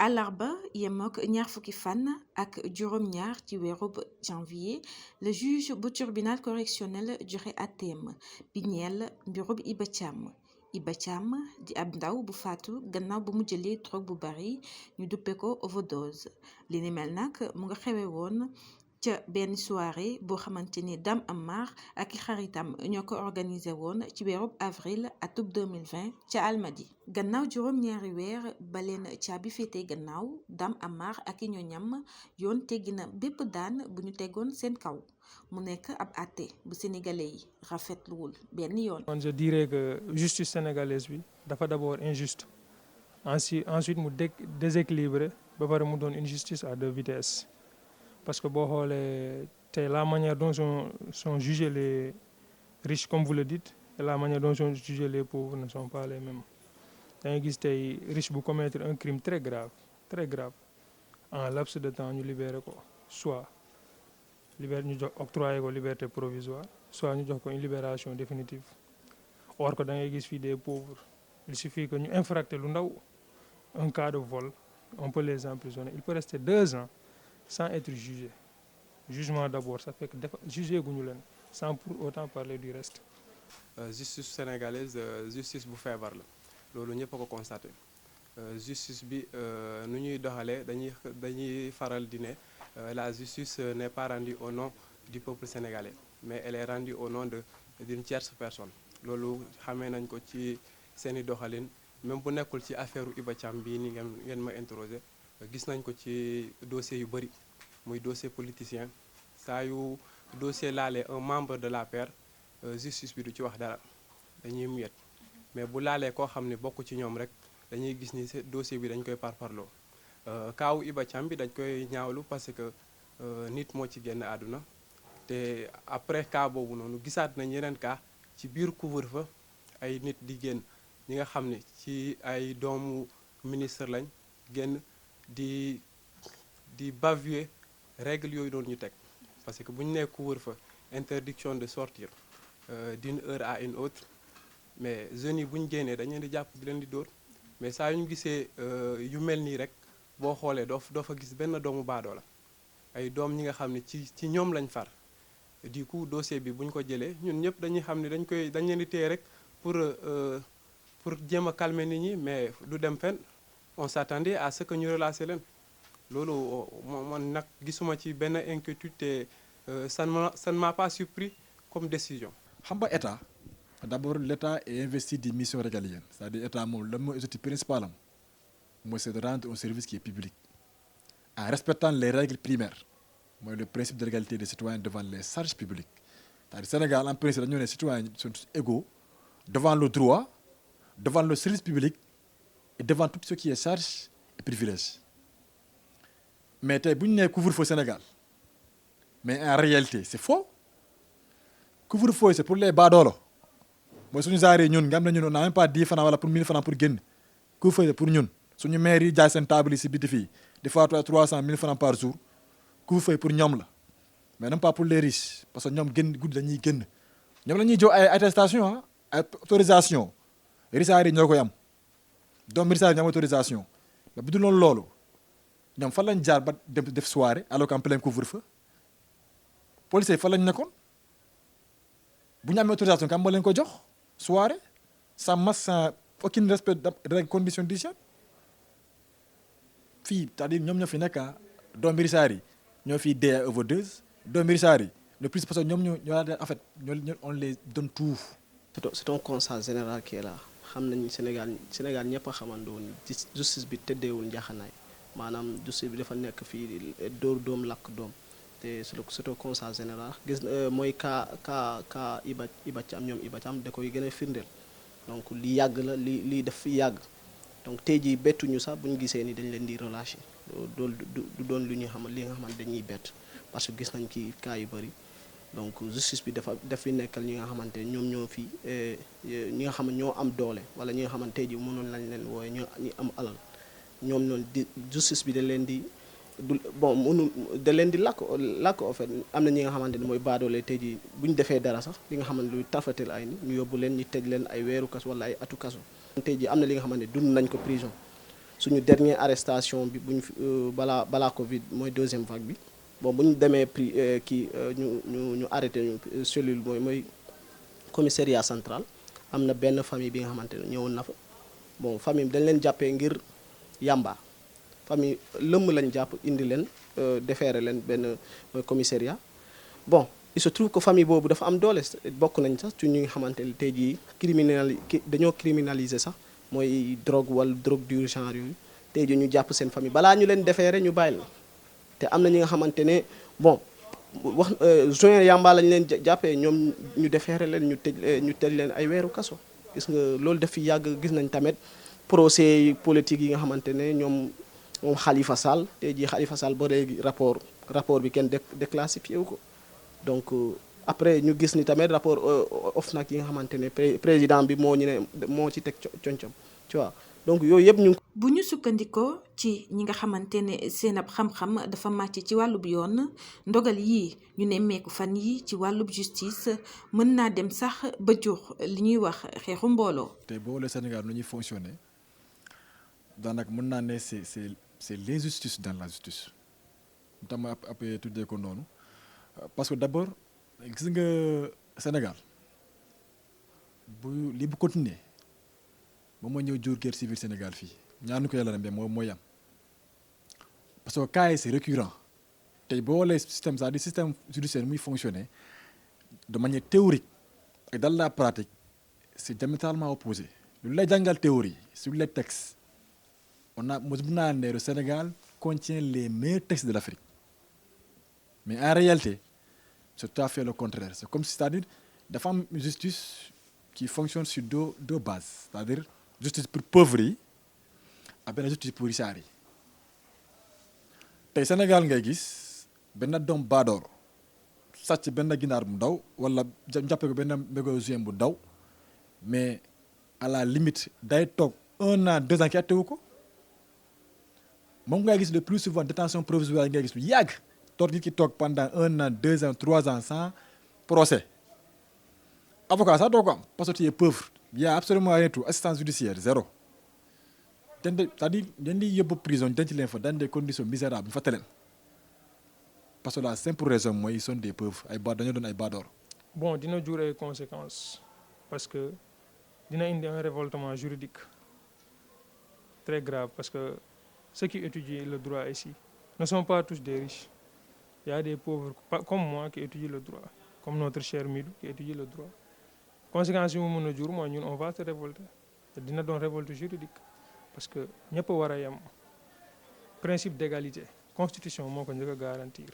àllarba yemook ñaar fukki fan ak juróom-ñaar ci weerub janvier le juge bu tribunal correctionnel joxe àtteem bi ñeel mbirub Iba Thiam di ab ndaw bu faatu gannaaw bu mu jëlee drogue bu bari ñu duppe ko overdose li ni mel nag mu nga xewe woon ca benn soirée boo xamante ni Dame Amar ak i xaritam ñoo ko organisé woon ci weerub avril atub 2020 ca Almadi gannaaw juróom-ñaari weer ba leen caabi féete gannaaw Dame Amar ak i ñoñam yoon teggi na bépp daan bu ñu tegoon seen kaw mu nekk ab àtte bu sénégalais yi rafetluwul benn yoon. Je dirais que justice sénégalaise bi dafa d'abord injuste ensuite mu déséquilibré ba pare mu doon une justice à deux vitesses. Parce que boo xoolee tey la manière dont sont jugés les riches comme vous le dites et la manière dont sont jugés les pauvres ne sont pas les mêmes da ngay gis tey riche bu commettre un crime très grave en laps de temps ñu libéré ko soit ñu jox octroyé ko liberté provisoire soit ñu jox ko une libération définitive or que da ngay gis fii des pauvres il suffit que ñu infracté lu ndaw un cas de vol on peut les emprisonner il peut rester 2 ans sans être jugé jugement d'abord ça fait que jugé guñu leen sans pour autant parler du reste. Justice sénégalaise justice bu feebar la loolu ñëpp a ko constaté justice bi nu ñuy doxalee dañuy faral di ne la justice n'est pas rendue au nom du peuple sénégalais mais elle est rendue au nom d'une tierce personne loolu xamee nañ ko ci seeni doxalin même bu nekkul ci affaire Iba Thiam bii ni ngeen ma interroger gis nañ ko ci dossier yu bëri muy dossier politicien saa yu dossier laalee un membre de l'APR justice bi du ci wax dara dañuy muyet mais bu laalee koo xam ne bokk ci ñoom rek dañuy gis ni dossier bi dañ koy parparloo kaawu Iba Thiam bi dañ koy ñaawlu parce que nit moo ci génn àdduna te après cas boobu noonu gisaat nañ yeneen cas ci biir couvre-feu ay nit di génn ñi nga xam ne ci ay doomu ministre lañ génn di bafouer règle yooyu doon ñu teg parce que bu ñu nee couvre-feu interdiction de sortir d'une heure à une autre mais jeunes yi bu ñu génnee dañ leen di jàpp di leen di dóor mais saa yu ñu gisee yu mel nii rek boo xoolee doo fa gis benn doomu baadoo la ay doom ñi nga xam ne ci ñoom lañ far du coup dossier bi bu ñu ko jëlee ñun ñëpp dañuy xam ne dañ leen di téye rek pour jéem a calmer nit ñi mais du dem fenn on s'attendait à ce que ñu relancer leen loolu man nag gisuma ci benn inquiétude te ça ne m'a pas surpris comme décision. xam nga état d'abord l'état est investi des missions régaliennes c'est-à-dire état moom lan mooy objectif principal am mooy c'est de rendre un service qui est public en respectant les règles primaires mooy le principe de l'égalité des citoyens devant les charges publiques c'est-à-dire Sénégal en principe dañoo ne citoyens sont tous égaux devant le droit devant le service public et devant tout ce qui est charge et privilège mais tey bu ñu nee couvre-feu Sénégal mais en réalité c'est faux couvre-feu c'est pour les baadoolo mooy suñu genre yi ñun nga xam ne ñun on n'a même pas 10 francs wala pour 1000 francs pour génn couvre-feu c'est pour ñun suñu maire yi jaay seen table yi si biti fii di faatu 300 1000 francs par jour couvre-feu pour ñoom la mais non pas pour les riches parce que ñoom génn guddi dañuy génn ñoom la ñuy jox ay attestation ay autorisation risaar yi ñoo koy am donc risaar yi ñoo am autorisation mais bu dul loolu ñoom fan lañ jaar ba def soirée alors qu'en plein couvre-feu policiers yi fan lañ nekkoon bu ñu amee autorisation kam moo leen ko jox soirée sans masque sans aucun respect des conditions d'hygiène fii c'est-à-dire ñoom ñoo fi nekk doomi risaar yi ñoo fiy dee overdose doomi risaar yi le plus parce que ñoom ñoo en fait on les donne tout. c'est un constat général qui est là xam nañ Sénégal ñëpp a xamandoo ni justice bi tëddeewul njaxanaay maanaam justice bi dafa nekk fii dóor doom lakk doom te c'est un constat général gis mooy cas Iba Thiam ñoom Iba Thiam da koy gën a firndeel donc li yàgg la lii daf fi yàgg donc tey jii bettuñu sax bu ñu gisee ni dañ leen di relâcher du doon li nga xamante dañuy bett parce que gis nañ ci cas yu bëri donc justice bi daf fi nekkal ñi nga xamante ñoom ñoo fi ñi nga xam ñoo am doole wala ñi nga xamante tey jii mënoon lañ leen wooye ñi am alal ñoom noonu di justice bi da leen di lakk en fait am na ñi nga xamante ni mooy baadoole tey jii bu ñu defee dara sax li nga xamante luy tafatel ay ni ñu yóbbu leen ñu tëj leen ay weeru kaso wala ay atu kaso tey jii am na li nga xamante ne dund nañ ko prison suñu dernière arrestation bi buñ balaa Covid mooy deuxième vague bi bon bu ñu demee ñu arrêté ñu cellule mooy commissariat central am na benn famille bi nga xamante ne ñëwoon na fa bon famille dañ leen jàppee ngir yamba famille lëmm lañ jàpp indi leen déféré leen benn commissariat bon il se trouve que famille boobu dafa am doole bokk nañ sax ci ñi nga xamante ne tey jii dañoo criminaliser sax mooy drogue wala drogue du genre yooyu tey jii ñu jàpp seen famille balaa ñu leen déféré ñu bàyyi la te am na ñi nga xamante ne bon wax juin yamba lañ leen jàppee ñoom ñu déféré leen ñu tëj leen ay weeru kaso gis nga loolu daf fi yàgg gis nañ tamit procès politique yi nga xamante ne moom Khalifa Sall tey jii Khalifa Sall ba léegi rapport bi kenn déclassifié wu ko donc après ñu gis ni tamit rapport OFNAC yi nga xamante ne président bi moo ci teg concom tu vois donc yooyu yëpp ñu bu ñu sukkandikoo ci ñi nga xamante ne seen ab xam-xam dafa màcc ci wàllub yoon ndogal yi ñu nemmeeku fan yi ci wàllub justice mën naa dem sax ba jur li ñuy wax xeexu mbooloo. tey boo xoolee Sénégal nu ñuy fonctionner daanaka mën naa ne c'est l'injustice dans la justice tam après tuddee ko noonu parce que d'abord gis nga Sénégal bu continuer moom mooy ñëw jur guerre civile Sénégal fii ñaanu ko yàlla na moom mooy am parce que cas yi c'est récurrent tey boo xoolee système c'est-à-dire système judiciaire muy fonctionner de manière théorique et dans la pratique c'est diamétralement opposé lu lay jàngal théorie sur les textes mën naa ne le Sénégal contient les meilleurs textes de l'Afrique mais en réalité c'est tout à fait le contraire c'est comme si c'est-à-dire dafa am justice qui fonctionne sur deux bases c'est-à-dire justice pour pauvres yi ak benn justice pour riches yi tey Sénégal ngay gis benn doom baadoor sàcc benn ginaar bu ndaw wala jàppe ko benn magasin bu ndaw mais à la limite day toog 1 an 2 ans ki attewu ko moom ngay gis le plus souvent détention provisoire ngay gis lu yàgg toog nit ki toog pendant 1 an 2 ans 3 ans sans procès avocat sax doo ko am parce que tu es pauvre il y a absolument rien tout assistance judiciaire zéro c'est-à-dire dañ di yóbbu prison denc leen fa dans des conditions misérables ñu fàtte leen parce que la simple raison mooy ils sont des pauvres dañoo doon ay baadoor. bon dina jur ay conséquences parce que dina indi un révoltement juridique très grave parce que ceux qui étudient le droit ici ne sont pas tous des riches. Il y a des pauvres comme moi qui étudient le droit, comme notre cher Midou qui étudie le droit. Conséquence yi mu mën a jur mooy ñun on va se révolter te dina doon révolte juridique parce que ñëpp a war a yem principe d'égalité constitution moo ko njëkk a garantir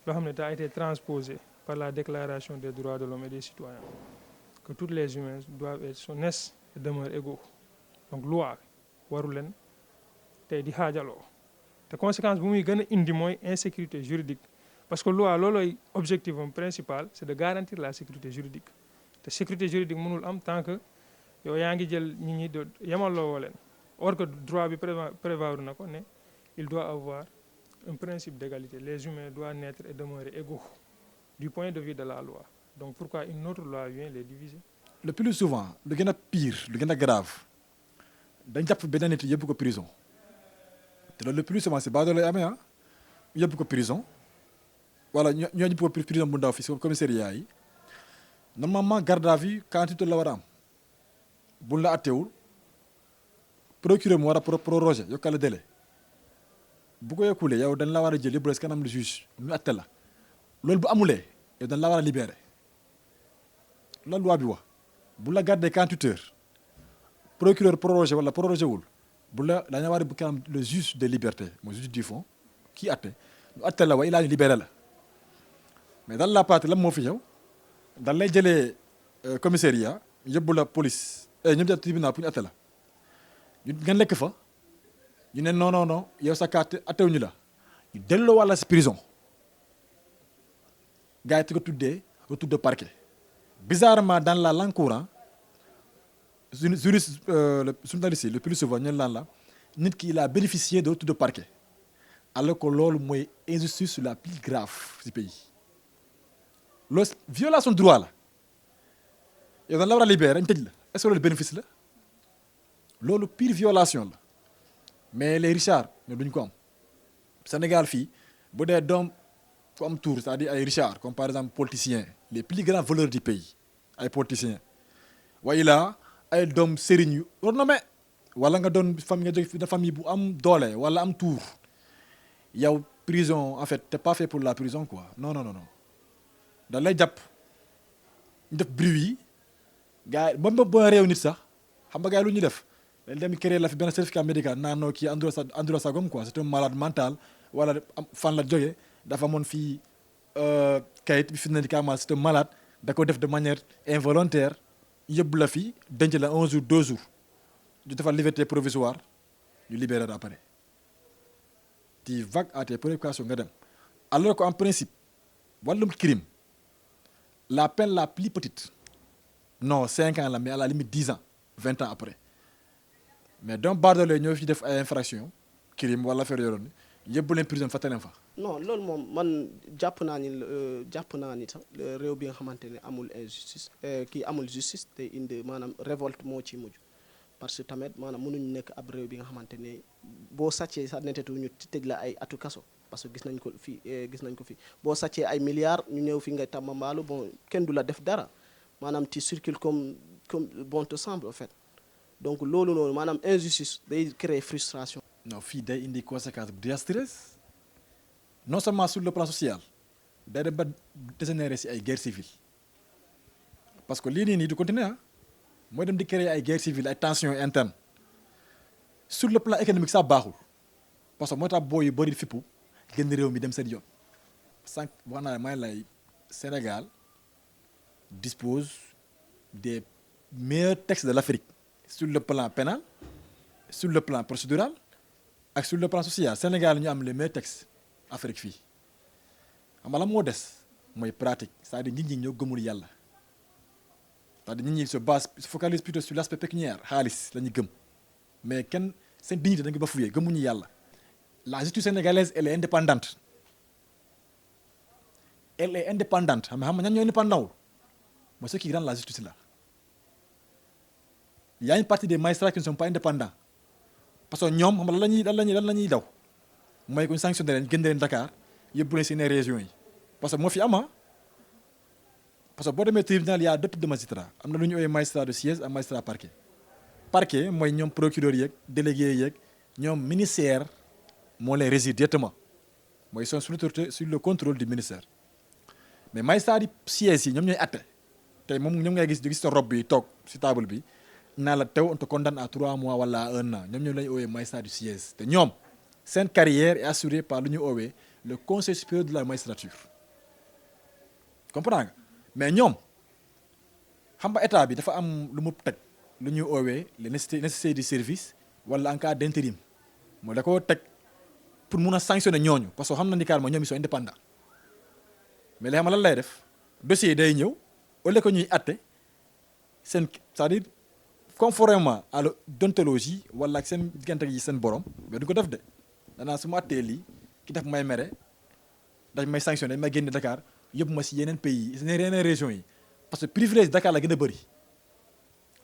loo xam ne ça a été transposé par la déclaration des droits de l'homme et des citoyens que tous les humains doivent être naissent et demeurent égaux donc loi waru leen tey di xaajaloo te conséquence bu muy gën a indi mooy insécurité juridique parce que loi loolooy objectif am principal c'est de garantir la sécurité juridique te sécurité juridique mënul am tant que yow yaa ngi jël nit ñi de yemaloo leen or que droit bi prévoir na ko ne il doit avoir un principe d'égalité les humains doivent naître et demeurer égaux du point de vue de la loi donc pourquoi une autre loi vient les diviser. le plus souvent lu gën a pire lu gën a grave dañ jàpp benn nit yóbbu ko prison te loolu le plus souvent c'est baadoolo lay amee yóbbu ko prison wala ñoo yóbbu ko prison bu ndaw fii si commissariat yi normalement garde à vue 48 heures la war a am buñ la attewul procureur mu war a proroger yokkal la délai bu ko yokkulee yow dañ la war a jël yóbbu la si kanam le juge ñu atte la loolu bu amulee yow dañ la war a libérer loolu loi bi wax bu la garder 48 heures procureur proroger wala proroger wul bu la dañu war a bu kanam le juge de liberté mooy juge du fond kii atte ñu atte la wa ilaa ñu libéré la mais dans la partie lan moo fi ñëw dañ lay jëlee commissariat yóbbu la police ñoom jël tribunal pour ñu atte la ñu ngeen lekk fa ñu ne non non non yow sa carte attewuñu la ñu delloo wàlla si prison gars yi te ko tuddee retour de parquet bizarrement dans la langue courante juriste journaliste le plus souvent ñu laan la nit ki il a bénéficié de retour de parquet alors que loolu mooy injustice la plus grave ci pays loolu violation droit la yow dañ la war a libérer dañ tëj la est-ce que loolu bénéfice la loolu pire violation la mais les richards ñoom duñ ko am Sénégal fii bu dee doom ku am tour c'est-à-dire ay richards comme par exemple politiciens les plus grands voleurs du pays ay politiciens waaye là ay doom sëriñ yu renommé wala nga doon famille nga jóge famille bu am doole wala am tour yow prison en fait t'es pas fait pour la prison quoi non non non non da lay jàpp ñu def bruit yi gars yi ba réew nit sax xam nga gars yi lu ñuy def dañ dem créer la fi benn certificat médical naan noo kii andro sagom quoi c'est un malade mental wala fan la jógee dafa amoon fii kayit bi fi ne carrément c'est un malade da ko def de manière involontaire yóbbu la fi denc la 1 jour 2 jours ñu defal liberté provisoire ñu libéré la après tu vagues à tes préoccupations nga dem alors qu'en principe wàllum crime la peine la plus petite non 5 ans la mais à la limite 10 ans 20 ans après mais donc baadoole ñoo fi def ay infraction crime wala affaire yoroon yóbbu leen prison fàtte leen fa. non loolu moom man jàpp naa ni sax réew bi nga xamante ne amul injustice kii amul justice te indi maanaam révolte moo ci mujj parce que tamit maanaam mënuñu nekk ab réew bi nga xamante ne boo sàccee sax netetu ñu tëj la ay atu kaso parce que gis nañ ko fi boo sàccee ay milliards ñu ñëw fi nga tàmbambaalu bon kenn du la def dara maanaam tu circules comme bon te semble en fait donc loolu noonu maanaam injustice day créer frustration. non fii day indi conséquence désastreuses non seulement sur le plan social day dem ba dégénérer ci ay guerre civile parce que lii nii du continuer mooy dem di créer ay guerre civile ay tensions internes sur le plan économique sax baaxul parce que moo tax boo yu bëri fippu génn réew mi dem seen yoon sànq wax naa may lay Sénégal dispose des meilleurs textes de l'Afrique sur le plan pénal sur le plan procédural ak sur le plan social Sénégal ñu am les meilleurs textes Afrique fii xam nga la moo des mooy pratique c'est-à-dire nit ñi ñoo gëmul yàlla c'est-à-dire nit ñi se focalise plutôt sur l'aspect pécuniaire xaalis la ñu gëm mais kenn seen dignité dañ ko ba fuyee gëmuñu yàlla la justice sénégalaise elle est indépendante xam nga ñan ñoo indépendant wul mooy ceux qui rendent la justice là il y a une partie des magistrats qui ne sont pas indépendants parce que ñoom xam nga lan la ñuy daw mooy ku ñu sanctionné leen génne leen Dakar yóbbu leen seen régions yi parce que moo fi ama parce que boo demee tribunal y a deux types de magistrats am na lu ñu ooyee magistrat de siège ak magistrat parquet mooy ñoom procureur yeeg délégué yeeg ñoom ministère moo leen régir directement mooy sont sous l'autorité sur le contrôle du ministère mais magistrat yi siège yi ñoom ñooy atte tey moom ñoom ngay gis sa robe bi toog si table bi naa la tew on te condamne à 3 mois wala à 1 an ñoom lañu oowee magistrat du siège te ñoom seen carrière est assurée par lu ñu oowee le conseil supérieur de la magistrature comprends nga mais ñoom xam nga état bi dafa am lu mu teg lu ñuy oowee les nécessités du service wala en cas d'intérim mooy da ko teg pour mun a sanctionner ñooñu parce que xam na ni carrément ñoom ils sont indépendants mais li xam lan lay def dossier day ñëw au lieu que ñuy atte seen c'est-à-dire conformément à la déontologie wala ak seen diggante yi seen borom mais du ko def de danaa su ma attee lii ki def may mere dañ may sanctionné dañ may génne Dakar yóbbu ma si yeneen pays yi yeneen régions yi parce que privilège Dakar la gën a bëri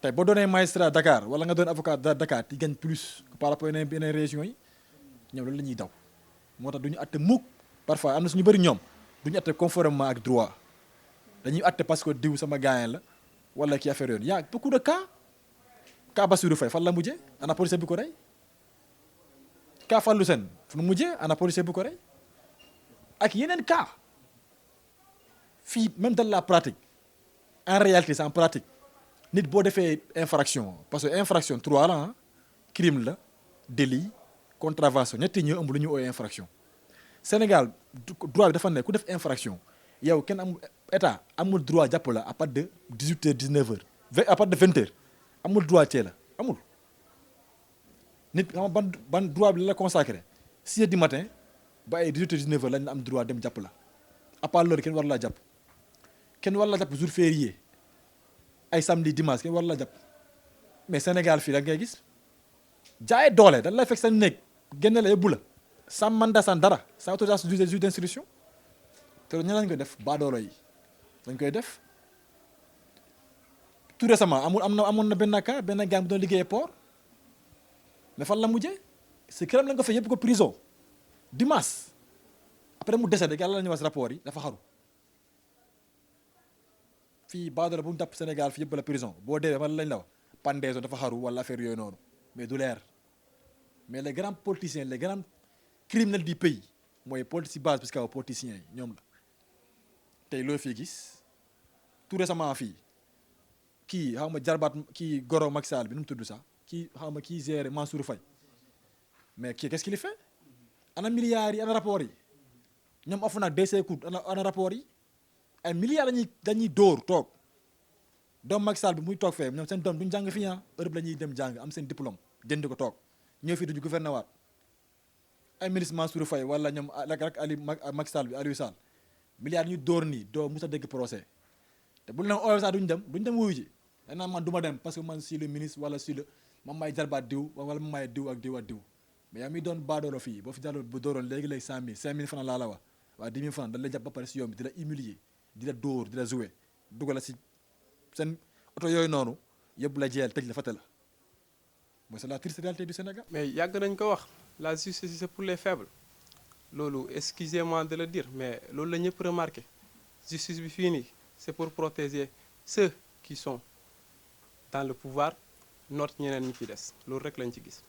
tey boo doonee magistrat Dakar wala nga doon avocat Dakar ti gagne plus par rapport yeneen régions yi ñoom loolu la ñuy daw moo tax du ñu atte mukk parfois am na suñu bëri ñoom du ñu atte conformément ak droit dañuy atte parce que diw sama gaayen la wala ki affaire yoon y a beaucoup de cas Bassirou Faye fan la mujjee ana policier bi ko rey cas Fallou Sène fu mu mujjee ana policier bi ko rey ak yeneen cas fii même dans la pratique en réalité c'est en pratique nit boo defee infraction parce que infraction 3 la crime la délit contravention ñetti ñoo ëmb lu ñu ooyee infraction Sénégal droit bi dafa ne ku def infraction yow kenn amul état amul droit jàpp la à partir de 18h 19h à partir de 20h amul droit tee la amul nit xam nga ban droit bi la consacré 6h du matin ba ay 18h 19h lañ am droit dem jàpp la à part loolu kenn war laa jàpp jour férié ay samedi dimanche kenn war laa jàpp mais Sénégal fii da ngay gis jaay doole dañ lay fekk sa néeg génne la yóbbu la sans mandat sans dara sans autorisation du juge d'instruction te loolu ña lañ koy def baadoolo yi dañ koy def tout récemment amoon na benn cas benn gars bu doon liggéeyee port mais fan la mujjee si këram lañ ko fay yëpp ko prison dimanche après mu décédé yàlla la ñuy wax rapport yi dafa xaru fii baadoolo bu ñu jàpp Sénégal fii yëpp la prison boo dee man lañ la wax pendaison dafa xaru wala affaire yooyu noonu mais du leer mais les grands politiciens les grands criminels du pays mooy politique base parce que politiciens yi ñoom la tey loo fii gis tout récemment fii kii xaw ma jarbaat kii goro Macky Sall bi nu mu tudd sax kii xaw ma kii géré Mansour Faye mais kii qu'est-ce qu'il fait ana milliards yi ana rapport yi ñoom afu nag DC Cout ana rapport yi ay milliards dañuy dóor toog doom Macky Sall bi muy toog fee ñoom seen doom duñ jàng fii Europe la ñuy dem jàng am seen diplôme jënd ko toog ñëw fii duñu gouverner waat ay ministre Mansour Faye wala ñoom rek Ali Macky Sall bi Aliou Sall milliards ñu dóor nii doo mos a dégg procès te bu leen ooyee sax duñ dem wuyu ji danaa man du ma dem parce que man si le ministre wala si le man maay jarbaat diw wala man maay diw ak diw ak diw mais yaa mi doon baadoolo fii boo fi jàll bu dooroon léegi-léegi 5000 francs laa la wax waaye 10 000 francs dañ lay jàpp ba pare si yoon bi di la humilier di la dóor di la jouer dugal si seen oto yooyu noonu yëpp la jeel tëj la fate la mooy c'est la triste réalité du Sénégal. mais yàgg nañ ko wax la justice c'est pour les faibles loolu excusez-moi de le dire mais loolu la ñëpp remarqué justice bi fii nii c'est pour protéger ceux qui sont dans le pouvoir noot ñeneen ñi fi des loolu rek lañ ci gis.